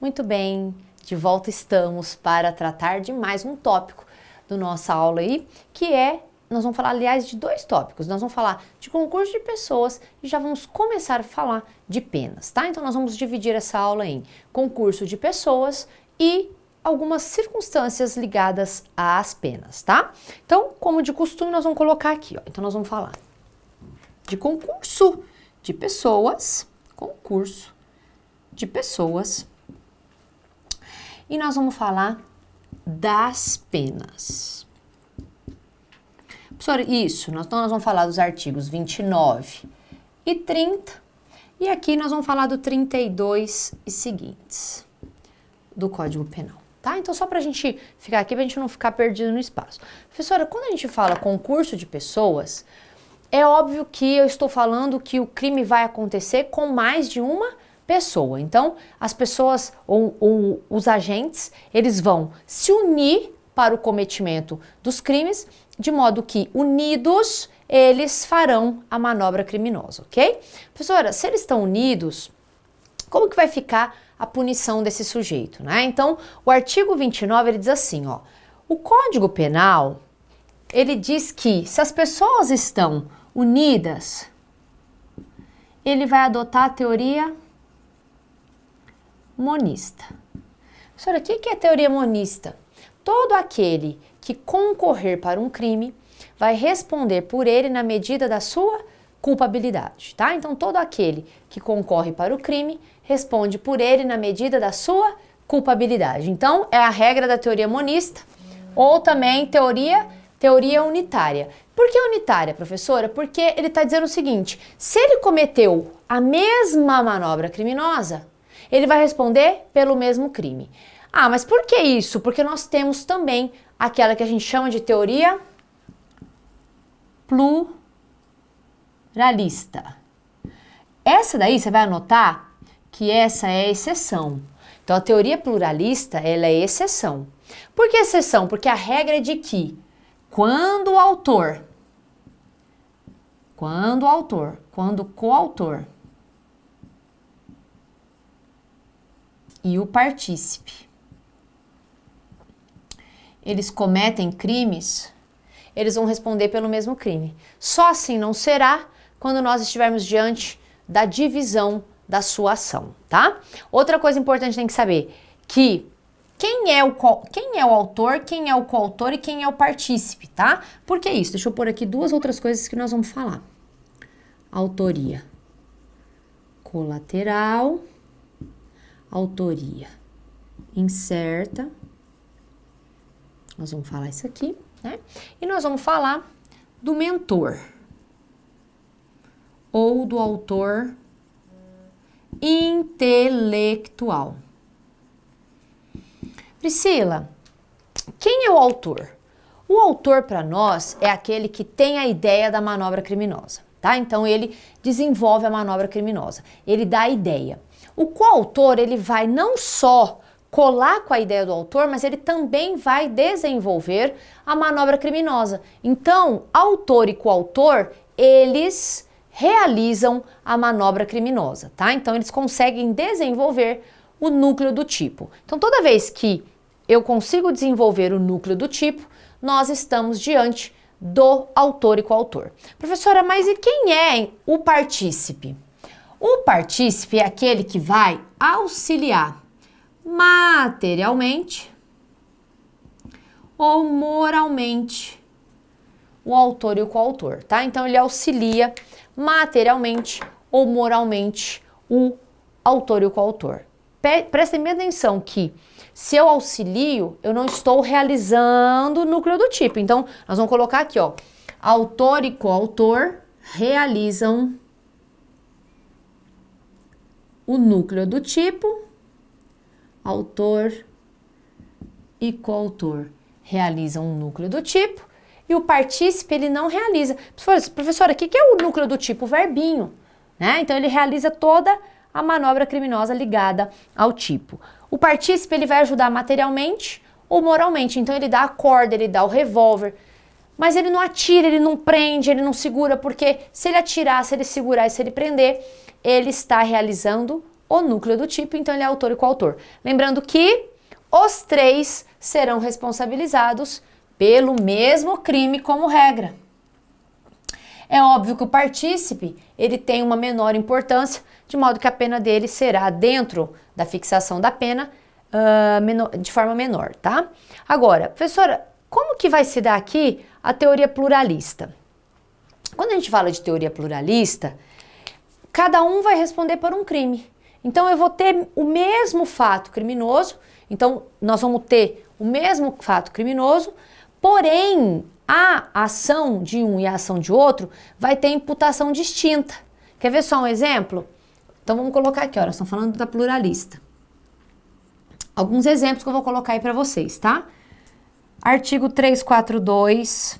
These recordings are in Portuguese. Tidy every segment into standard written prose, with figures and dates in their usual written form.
Muito bem, de volta estamos para tratar de mais um tópico da nossa aula aí, que nós vamos falar, aliás, de dois tópicos. Nós vamos falar de concurso de pessoas e já vamos começar a falar de penas, tá? Então nós vamos dividir essa aula em concurso de pessoas e algumas circunstâncias ligadas às penas, tá? Então, como de costume, nós vamos colocar aqui, ó. Então nós vamos falar de concurso de pessoas, e nós vamos falar das penas. Professora, isso, então nós vamos falar dos artigos 29 e 30, e aqui nós vamos falar do 32 e seguintes do Código Penal, tá? Então só pra gente ficar aqui, pra gente não ficar perdido no espaço. Professora, quando a gente fala concurso de pessoas, é óbvio que eu estou falando que o crime vai acontecer com mais de uma pessoa. Então, as pessoas ou os agentes, eles vão se unir para o cometimento dos crimes, de modo que, unidos, eles farão a manobra criminosa, ok? Professora, se eles estão unidos, como que vai ficar a punição desse sujeito, né? Então, o artigo 29, ele diz assim, ó, o Código Penal, ele diz que se as pessoas estão unidas, ele vai adotar a teoria monista. Professora, o que é teoria monista? Todo aquele que concorrer para um crime vai responder por ele na medida da sua culpabilidade, tá? Então, todo aquele que concorre para o crime responde por ele na medida da sua culpabilidade. Então, é a regra da teoria monista ou também teoria unitária. Por que unitária, professora? Porque ele está dizendo o seguinte, se ele cometeu a mesma manobra criminosa, ele vai responder pelo mesmo crime. Ah, mas por que isso? Porque nós temos também aquela que a gente chama de teoria pluralista. Essa daí, você vai anotar que essa é a exceção. Então, a teoria pluralista, ela é exceção. Por que exceção? Porque a regra é de que quando o coautor e o partícipe, eles cometem crimes, eles vão responder pelo mesmo crime. Só assim não será quando nós estivermos diante da divisão da sua ação, tá? Outra coisa importante tem que saber que quem é o autor, quem é o coautor e quem é o partícipe, tá? Por que isso? Deixa eu pôr aqui duas outras coisas que nós vamos falar. Autoria colateral, autoria incerta. Nós vamos falar isso aqui, né? E nós vamos falar do mentor ou do autor intelectual. Priscila, quem é o autor? O autor para nós é aquele que tem a ideia da manobra criminosa, tá? Então ele desenvolve a manobra criminosa, ele dá a ideia. O coautor, ele vai não só colar com a ideia do autor, mas ele também vai desenvolver a manobra criminosa. Então, autor e coautor, eles realizam a manobra criminosa, tá? Então, eles conseguem desenvolver o núcleo do tipo. Então, toda vez que eu consigo desenvolver o núcleo do tipo, nós estamos diante do autor e coautor. Professora, mas e quem é o partícipe? O partícipe é aquele que vai auxiliar materialmente ou moralmente o autor e o coautor, tá? Então, ele auxilia materialmente ou moralmente o autor e o coautor. Prestem bem atenção que se eu auxilio, eu não estou realizando o núcleo do tipo. Então, nós vamos colocar aqui, ó, autor e coautor realizam o núcleo do tipo, autor e coautor realizam o núcleo do tipo, e o partícipe, ele não realiza. Professora, o que é o núcleo do tipo? O verbinho, né? Então, ele realiza toda a manobra criminosa ligada ao tipo. O partícipe, ele vai ajudar materialmente ou moralmente. Então, ele dá a corda, ele dá o revólver, mas ele não atira, ele não prende, ele não segura, porque se ele atirar, se ele segurar e se ele prender, ele está realizando o núcleo do tipo, então ele é autor e coautor. Lembrando que os três serão responsabilizados pelo mesmo crime como regra. É óbvio que o partícipe, ele tem uma menor importância, de modo que a pena dele será, dentro da fixação da pena, de forma menor, tá? Agora, professora, como que vai se dar aqui a teoria pluralista? Quando a gente fala de teoria pluralista, cada um vai responder por um crime. Então, eu vou ter o mesmo fato criminoso, então, nós vamos ter o mesmo fato criminoso, porém, a ação de um e a ação de outro vai ter imputação distinta. Quer ver só um exemplo? Então, vamos colocar aqui, ó, nós estamos falando da pluralista. Alguns exemplos que eu vou colocar aí para vocês, tá? Artigo 342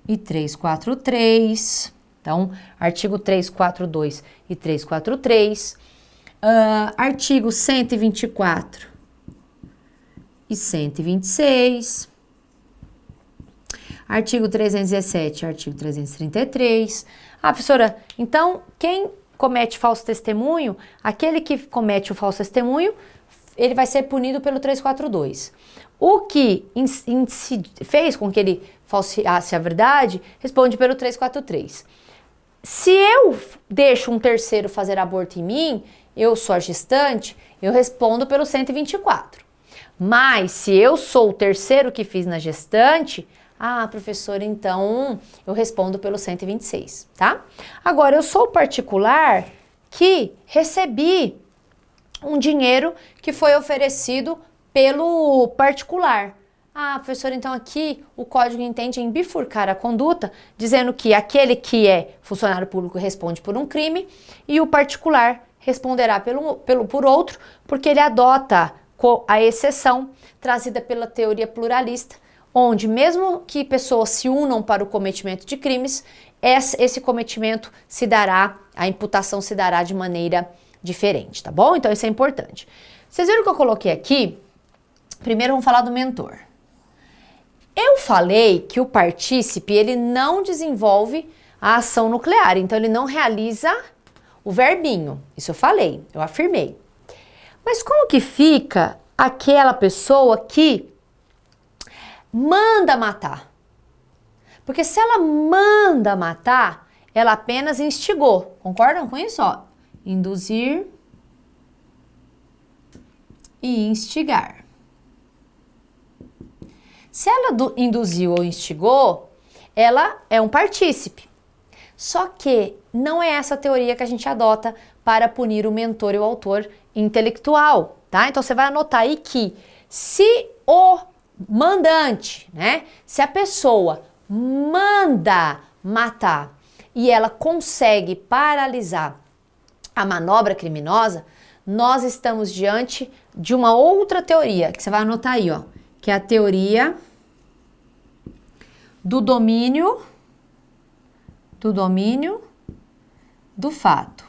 e 343. Então, artigo 342 e 343. Artigo 124 e 126. Artigo 317 e artigo 333. Ah, professora, então, quem comete falso testemunho, aquele que comete o falso testemunho, ele vai ser punido pelo 342. O que fez com que ele falseasse a verdade, responde pelo 343. Se eu deixo um terceiro fazer aborto em mim, eu sou a gestante, eu respondo pelo 124. Mas se eu sou o terceiro que fiz na gestante, professora, então eu respondo pelo 126, tá? Agora, eu sou o particular que recebi um dinheiro que foi oferecido pelo particular. Professora, então aqui o código entende em bifurcar a conduta, dizendo que aquele que é funcionário público responde por um crime e o particular responderá por outro, porque ele adota a exceção trazida pela teoria pluralista, onde mesmo que pessoas se unam para o cometimento de crimes, esse cometimento se dará, a imputação se dará de maneira diferente, tá bom? Então isso é importante. Vocês viram que eu coloquei aqui? Primeiro vamos falar do mentor. Eu falei que o partícipe, ele não desenvolve a ação nuclear, então ele não realiza o verbinho. Isso eu falei, eu afirmei. Mas como que fica aquela pessoa que manda matar? Porque se ela manda matar, ela apenas instigou. Concordam com isso? Ó, induzir e instigar. Se ela induziu ou instigou, ela é um partícipe. Só que não é essa teoria que a gente adota para punir o mentor e o autor intelectual, tá? Então você vai anotar aí que se o mandante, né? Se a pessoa manda matar e ela consegue paralisar a manobra criminosa, nós estamos diante de uma outra teoria, que você vai anotar aí, ó, que é a teoria do domínio do fato.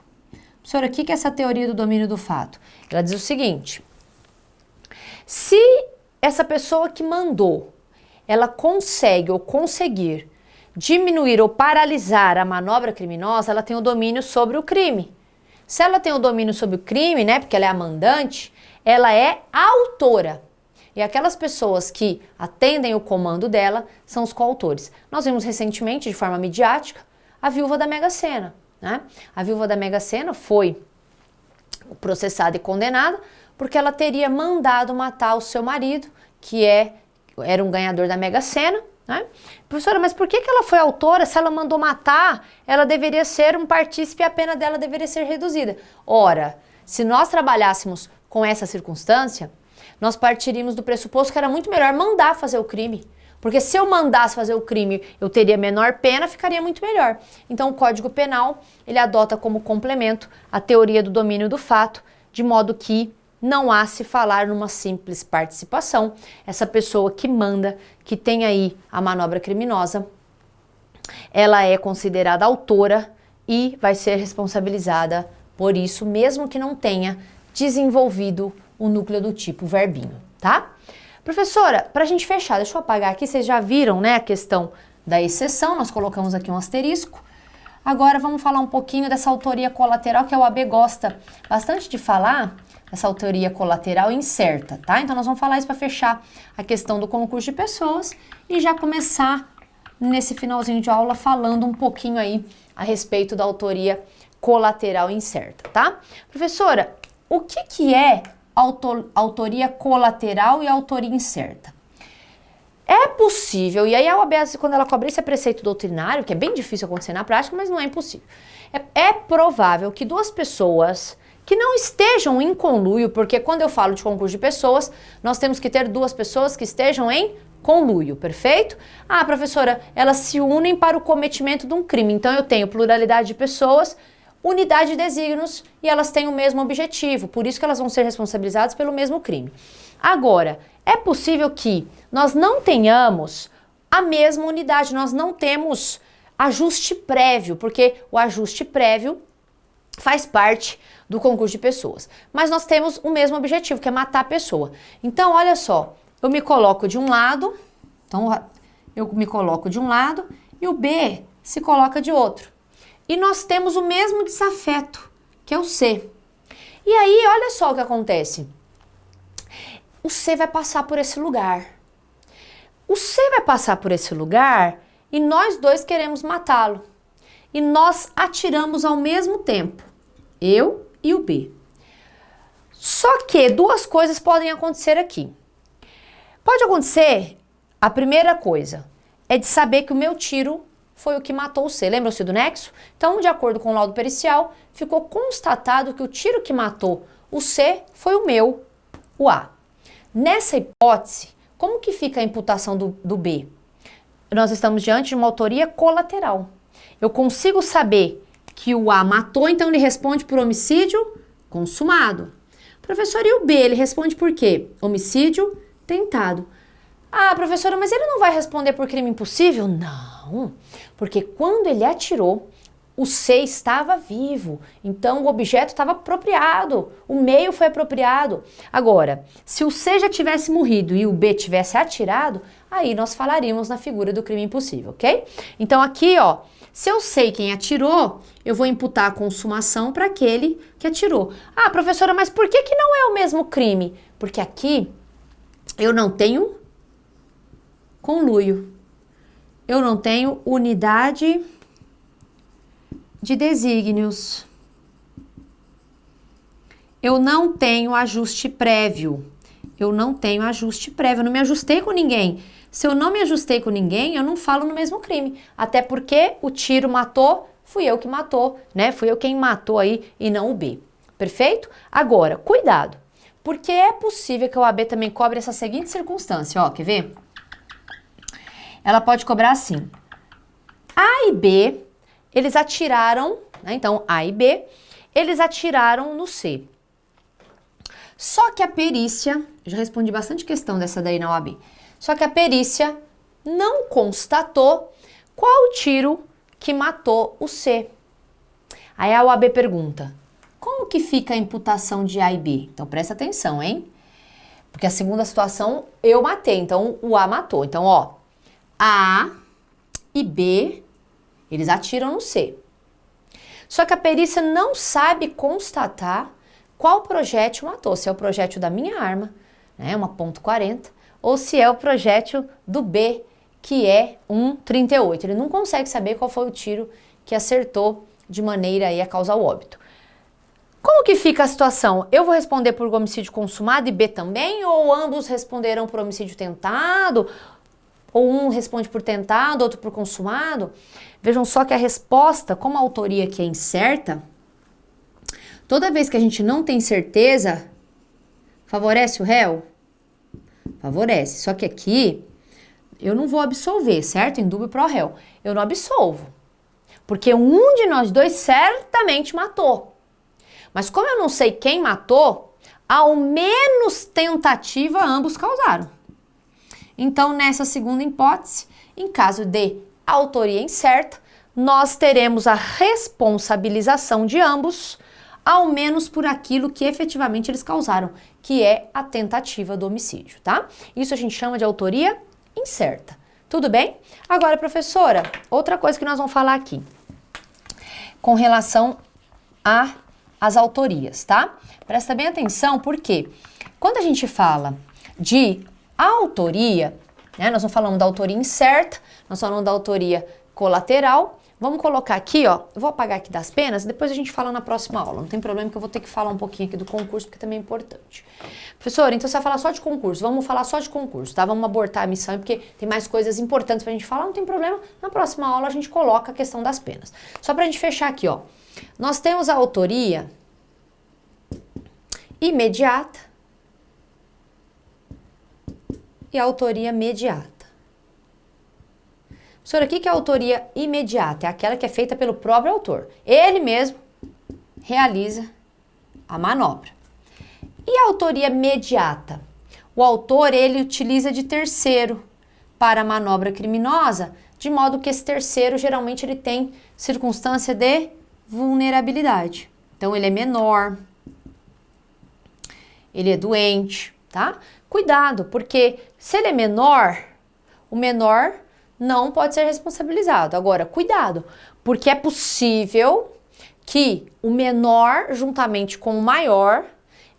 Professora, o que é essa teoria do domínio do fato? Ela diz o seguinte: se essa pessoa que mandou, ela consegue ou conseguir diminuir ou paralisar a manobra criminosa, ela tem o domínio sobre o crime. Se ela tem o domínio sobre o crime, né, porque ela é a mandante, ela é a autora. E aquelas pessoas que atendem o comando dela são os coautores. Nós vimos recentemente, de forma midiática, a viúva da Mega Sena, né? A viúva da Mega Sena foi processada e condenada porque ela teria mandado matar o seu marido, que era um ganhador da Mega Sena, né? Professora, mas por que ela foi autora? Se ela mandou matar, ela deveria ser um partícipe e a pena dela deveria ser reduzida. Ora, se nós trabalhássemos com essa circunstância, nós partiríamos do pressuposto que era muito melhor mandar fazer o crime. Porque se eu mandasse fazer o crime, eu teria menor pena, ficaria muito melhor. Então, o Código Penal, ele adota como complemento a teoria do domínio do fato, de modo que não há se falar numa simples participação. Essa pessoa que manda, que tem aí a manobra criminosa, ela é considerada autora e vai ser responsabilizada por isso, mesmo que não tenha desenvolvido o núcleo do tipo verbinho, tá? Professora, para a gente fechar, deixa eu apagar aqui, vocês já viram, né, a questão da exceção, nós colocamos aqui um asterisco. Agora vamos falar um pouquinho dessa autoria colateral, que a OAB gosta bastante de falar, essa autoria colateral incerta, tá? Então nós vamos falar isso para fechar a questão do concurso de pessoas e já começar nesse finalzinho de aula falando um pouquinho aí a respeito da autoria colateral incerta, tá? Professora, o que é autoria colateral e autoria incerta? É possível, e aí a OAB, quando ela cobra esse preceito doutrinário, que é bem difícil acontecer na prática, mas não é impossível. É provável que duas pessoas que não estejam em conluio, porque quando eu falo de concurso de pessoas, nós temos que ter duas pessoas que estejam em conluio, perfeito? Ah, professora, elas se unem para o cometimento de um crime, então eu tenho pluralidade de pessoas, unidade de desígnios e elas têm o mesmo objetivo, por isso que elas vão ser responsabilizadas pelo mesmo crime. Agora, é possível que nós não tenhamos a mesma unidade, nós não temos ajuste prévio, porque o ajuste prévio faz parte do concurso de pessoas. Mas nós temos o mesmo objetivo, que é matar a pessoa. Então, olha só, eu me coloco de um lado, e o B se coloca de outro. E nós temos o mesmo desafeto, que é o C. E aí, olha só o que acontece. O C vai passar por esse lugar. O C vai passar por esse lugar e nós dois queremos matá-lo. E nós atiramos ao mesmo tempo, eu e o B. Só que duas coisas podem acontecer aqui. Pode acontecer, a primeira coisa é de saber que o meu tiro foi o que matou o C. Lembra-se do nexo? Então, de acordo com o laudo pericial, ficou constatado que o tiro que matou o C foi o meu, o A. Nessa hipótese, como que fica a imputação do B? Nós estamos diante de uma autoria colateral. Eu consigo saber que o A matou, então ele responde por homicídio consumado. Professor, e o B, ele responde por quê? Homicídio tentado. Ah, professora, mas ele não vai responder por crime impossível? Não, porque quando ele atirou, o C estava vivo, então o objeto estava apropriado, o meio foi apropriado. Agora, se o C já tivesse morrido e o B tivesse atirado, aí nós falaríamos na figura do crime impossível, ok? Então aqui, ó, se eu sei quem atirou, eu vou imputar a consumação para aquele que atirou. Ah, professora, mas por que não é o mesmo crime? Porque aqui eu não tenho conluio, eu não tenho unidade de desígnios. Eu não tenho ajuste prévio. Eu não tenho ajuste prévio. Eu não me ajustei com ninguém. Se eu não me ajustei com ninguém, eu não falo no mesmo crime. Até porque o tiro matou, fui eu que matou, né? Fui eu quem matou aí e não o B. Perfeito? Agora, cuidado. Porque é possível que a OAB também cobre essa seguinte circunstância. Ó, quer ver? Ela pode cobrar assim. A e B, eles atiraram, né? Então, A e B, eles atiraram no C. Só que a perícia, eu já respondi bastante questão dessa daí na OAB, só que a perícia não constatou qual o tiro que matou o C. Aí a OAB pergunta, como que fica a imputação de A e B? Então, presta atenção, hein? Porque a segunda situação, eu matei, então o A matou. Então, ó, A e B, eles atiram no C. Só que a perícia não sabe constatar qual projétil matou. Se é o projétil da minha arma, né, uma .40, ou se é o projétil do B, que é um 38. Ele não consegue saber qual foi o tiro que acertou de maneira aí a causar o óbito. Como que fica a situação? Eu vou responder por homicídio consumado e B também? Ou ambos responderão por homicídio tentado? Ou um responde por tentado, outro por consumado? Vejam só que a resposta, como a autoria aqui é incerta, toda vez que a gente não tem certeza, favorece o réu? Favorece. Só que aqui, eu não vou absolver, certo? Em dúvio pro réu. Eu não absolvo. Porque um de nós dois certamente matou. Mas como eu não sei quem matou, ao menos tentativa ambos causaram. Então, nessa segunda hipótese, em caso de autoria incerta, nós teremos a responsabilização de ambos, ao menos por aquilo que efetivamente eles causaram, que é a tentativa do homicídio, tá? Isso a gente chama de autoria incerta. Tudo bem? Agora, professora, outra coisa que nós vamos falar aqui. com relação às autorias, tá? Presta bem atenção, porque quando a gente fala de autoria, né, nós não falamos da autoria incerta, nós falamos da autoria colateral. Vamos colocar aqui, ó, eu vou apagar aqui das penas, depois a gente fala na próxima aula. Não tem problema que eu vou ter que falar um pouquinho aqui do concurso, porque também é importante. Professora, então você vai falar só de concurso, vamos falar só de concurso, tá? Vamos abortar a missão, porque tem mais coisas importantes pra gente falar, não tem problema. Na próxima aula a gente coloca a questão das penas. Só pra gente fechar aqui, ó. Nós temos a autoria imediata e a autoria mediata. Professora, o que é a autoria imediata? É aquela que é feita pelo próprio autor. Ele mesmo realiza a manobra. E a autoria mediata? O autor, ele utiliza de terceiro para a manobra criminosa, de modo que esse terceiro, geralmente, ele tem circunstância de vulnerabilidade. Então, ele é menor, ele é doente, tá? Cuidado, porque se ele é menor, o menor não pode ser responsabilizado. Agora, cuidado, porque é possível que o menor, juntamente com o maior,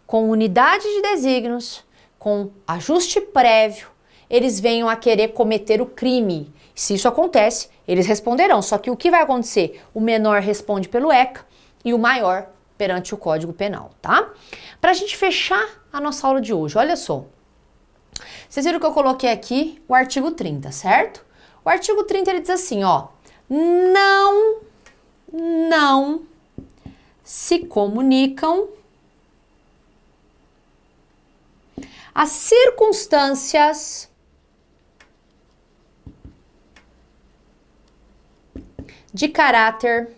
com unidade de desígnios, com ajuste prévio, eles venham a querer cometer o crime. Se isso acontece, eles responderão. Só que o que vai acontecer? O menor responde pelo ECA e o maior perante o Código Penal, tá? Pra gente fechar a nossa aula de hoje, olha só. Vocês viram que eu coloquei aqui o artigo 30, certo? O artigo 30, ele diz assim, ó, não se comunicam as circunstâncias de caráter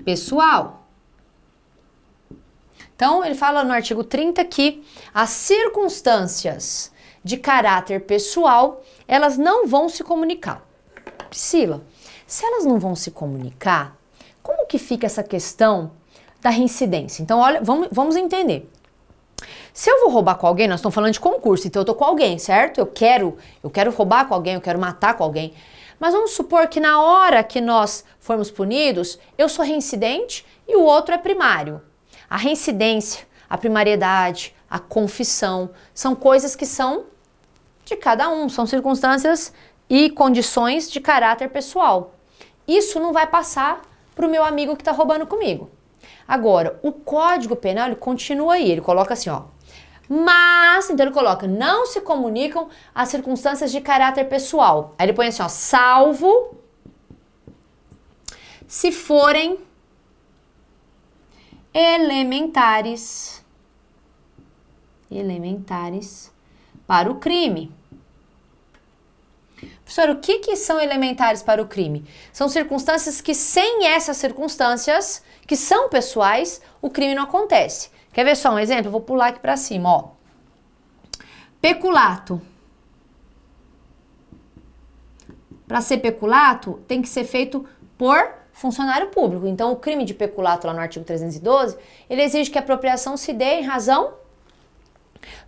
pessoal. Então, ele fala no artigo 30 que as circunstâncias de caráter pessoal, elas não vão se comunicar. Priscila, se elas não vão se comunicar, como que fica essa questão da reincidência? Então, olha, vamos entender. Se eu vou roubar com alguém, nós estamos falando de concurso, então eu tô com alguém, certo? Eu quero roubar com alguém, eu quero matar com alguém. Mas vamos supor que na hora que nós formos punidos, eu sou reincidente e o outro é primário. A reincidência, a primariedade, a confissão, são coisas que são de cada um, são circunstâncias e condições de caráter pessoal. Isso não vai passar para o meu amigo que está roubando comigo. Agora, o Código Penal, ele continua aí, ele coloca assim, ó. Mas, então ele coloca, não se comunicam as circunstâncias de caráter pessoal. Aí ele põe assim, ó, salvo se forem elementares para o crime. Professor, o que são elementares para o crime? São circunstâncias que, sem essas circunstâncias, que são pessoais, o crime não acontece. Quer ver só um exemplo? Eu vou pular aqui para cima, ó. Peculato. Para ser peculato, tem que ser feito por funcionário público. Então, o crime de peculato, lá no artigo 312, ele exige que a apropriação se dê em razão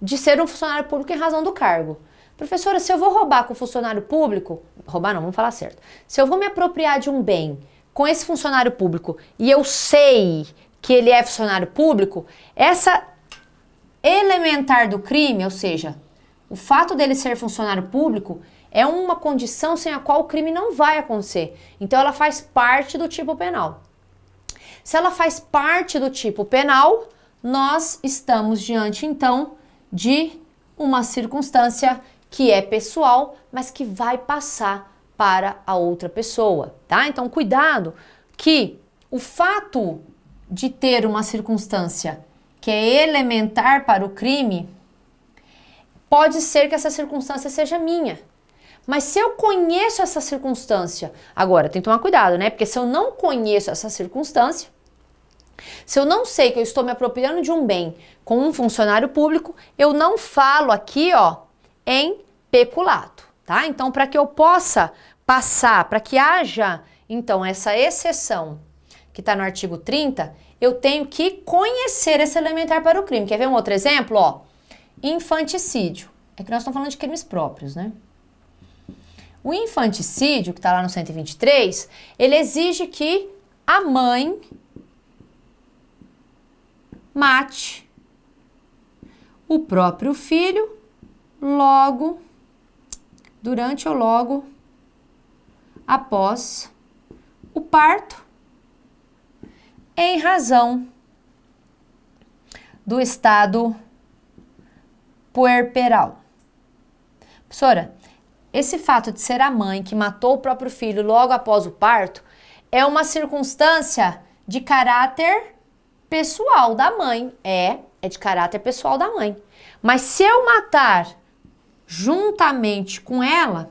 de ser um funcionário público em razão do cargo. Professora, se eu vou roubar com funcionário público, roubar não, vamos falar certo. Se eu vou me apropriar de um bem com esse funcionário público e eu sei que ele é funcionário público, essa elementar do crime, ou seja, o fato dele ser funcionário público, é uma condição sem a qual o crime não vai acontecer. Então, ela faz parte do tipo penal. Se ela faz parte do tipo penal, nós estamos diante, então, de uma circunstância que é pessoal, mas que vai passar para a outra pessoa, tá? Então, cuidado que o fato de ter uma circunstância que é elementar para o crime, pode ser que essa circunstância seja minha. Mas se eu conheço essa circunstância, agora tem que tomar cuidado, né? Porque se eu não conheço essa circunstância, se eu não sei que eu estou me apropriando de um bem com um funcionário público, eu não falo aqui, ó, em peculato, tá? Então, para que eu possa passar, para que haja, então, essa exceção que está no artigo 30, eu tenho que conhecer esse elementar para o crime. Quer ver um outro exemplo? Ó, infanticídio. É que nós estamos falando de crimes próprios, né? O infanticídio, que está lá no 123, ele exige que a mãe mate o próprio filho logo, durante ou logo após o parto, em razão do estado puerperal. Professora, esse fato de ser a mãe que matou o próprio filho logo após o parto é uma circunstância de caráter pessoal da mãe. É de caráter pessoal da mãe. Mas se eu matar juntamente com ela,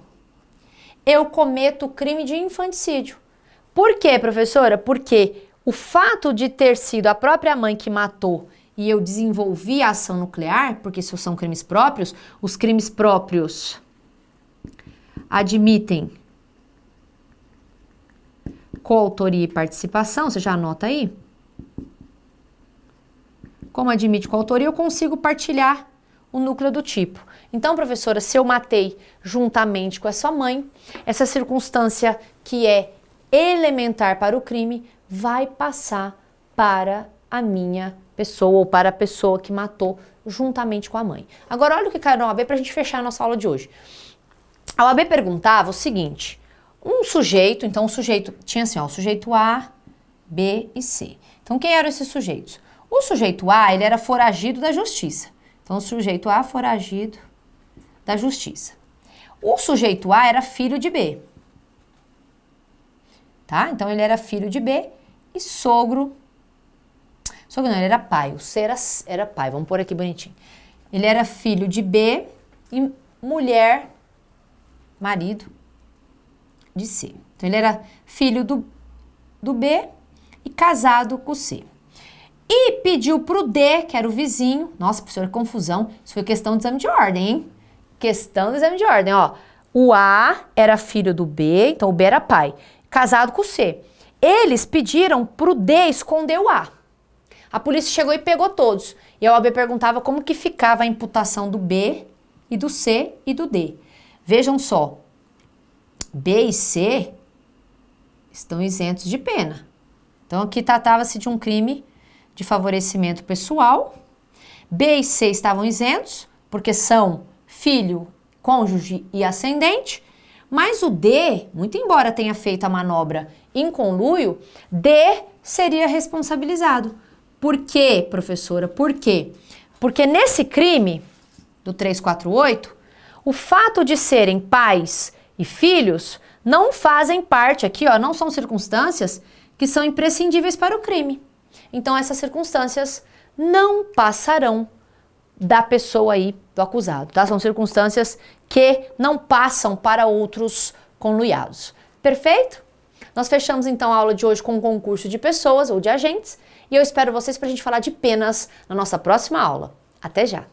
eu cometo o crime de infanticídio. Por quê, professora? Porque o fato de ter sido a própria mãe que matou e eu desenvolvi a ação nuclear, porque isso são crimes próprios, os crimes próprios admitem coautoria e participação, você já anota aí? Como admite coautoria, eu consigo partilhar o núcleo do tipo. Então, professora, se eu matei juntamente com a sua mãe, essa circunstância que é elementar para o crime vai passar para a minha pessoa ou para a pessoa que matou juntamente com a mãe. Agora, olha o que caiu na OAB para a gente fechar a nossa aula de hoje. A OAB perguntava o seguinte, um sujeito, então o sujeito tinha assim, ó, o sujeito A, B e C. Então, quem eram esses sujeitos? O sujeito A, ele era foragido da justiça. Então, o sujeito A, foragido da justiça. O sujeito A era filho de B. Tá? Então, ele era filho de B e sogro... Sogro não, ele era pai. O C era pai. Vamos pôr aqui bonitinho. Ele era filho de B e mulher, marido de C. Então, ele era filho do B e casado com o C. E pediu pro D, que era o vizinho. Nossa, professora, que confusão. Isso foi questão de exame de ordem, hein? Questão do exame de ordem, ó. O A era filho do B, então o B era pai, casado com o C. Eles pediram pro D esconder o A. A polícia chegou e pegou todos. E a OAB perguntava como que ficava a imputação do B e do C e do D. Vejam só, B e C estão isentos de pena. Então aqui tratava-se de um crime de favorecimento pessoal. B e C estavam isentos, porque são filho, cônjuge e ascendente, mas o D, muito embora tenha feito a manobra em conluio, D seria responsabilizado. Por quê, professora? Por quê? Porque nesse crime do 348, o fato de serem pais e filhos não fazem parte aqui, ó, não são circunstâncias que são imprescindíveis para o crime. Então, essas circunstâncias não passarão da pessoa aí, do acusado, tá? São circunstâncias que não passam para outros conluiados. Perfeito? Nós fechamos então a aula de hoje com um concurso de pessoas ou de agentes e eu espero vocês para a gente falar de penas na nossa próxima aula. Até já!